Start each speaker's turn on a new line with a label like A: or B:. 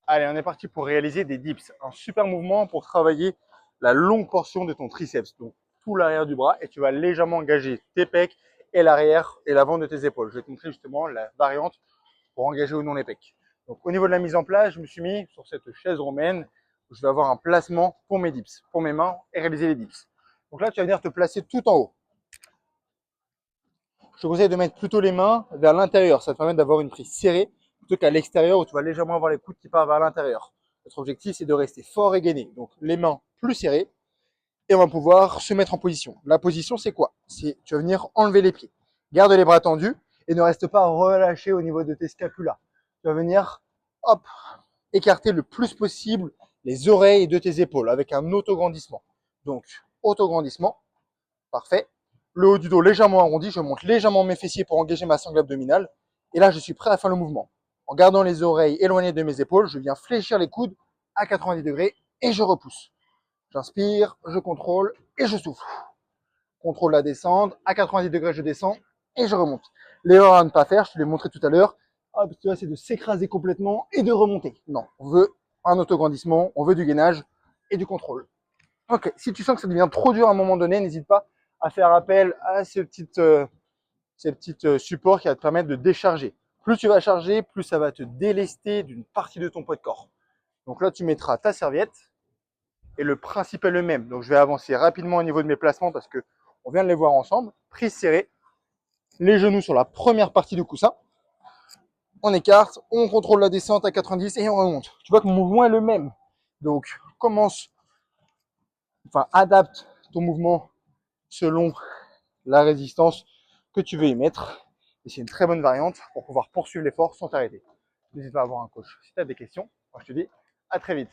A: Allez, on est parti pour réaliser des dips. Un super mouvement pour travailler la longue portion de ton triceps. Donc, tout l'arrière du bras et tu vas légèrement engager tes pecs et l'arrière et l'avant de tes épaules. Je vais te montrer justement la variante pour engager ou non les pecs. Donc, au niveau de la mise en place, je me suis mis sur cette chaise romaine où je vais avoir un placement pour mes dips, pour mes mains et réaliser les dips. Donc là, tu vas venir te placer tout en haut. Je te conseille de mettre plutôt les mains vers l'intérieur. Ça te permet d'avoir une prise serrée plutôt qu'à l'extérieur où tu vas légèrement avoir les coudes qui partent vers l'intérieur. Notre objectif, c'est de rester fort et gainé. Donc, les mains plus serrées et on va pouvoir se mettre en position. La position, c'est quoi? C'est tu vas venir enlever les pieds. Garde les bras tendus et ne reste pas relâché au niveau de tes scapulas. Tu vas venir, hop, écarter le plus possible les oreilles de tes épaules avec un autograndissement. Donc, autograndissement, parfait. Le haut du dos légèrement arrondi, je monte légèrement mes fessiers pour engager ma sangle abdominale. Et là, je suis prêt à faire le mouvement. En gardant les oreilles éloignées de mes épaules, je viens fléchir les coudes à 90 degrés et je repousse. J'inspire, je contrôle et je souffle. Contrôle la descente, à 90 degrés, je descends et je remonte. L'erreur à ne pas faire, je te l'ai montré tout à l'heure, c'est de s'écraser complètement et de remonter. Non, on veut un autograndissement, on veut du gainage et du contrôle. Ok, si tu sens que ça devient trop dur à un moment donné, n'hésite pas à faire appel à ces petites supports qui vont te permettre de décharger. Plus tu vas charger, plus ça va te délester d'une partie de ton poids de corps. Donc là, tu mettras ta serviette et le principe est le même. Donc je vais avancer rapidement au niveau de mes placements parce que on vient de les voir ensemble. Prise serrée, les genoux sur la première partie du coussin. On écarte, on contrôle la descente à 90 et on remonte. Tu vois que mon mouvement est le même. Donc adapte ton mouvement selon la résistance que tu veux y mettre. Et c'est une très bonne variante pour pouvoir poursuivre l'effort sans t'arrêter. N'hésite pas à avoir un coach si tu as des questions. Moi, je te dis à très vite.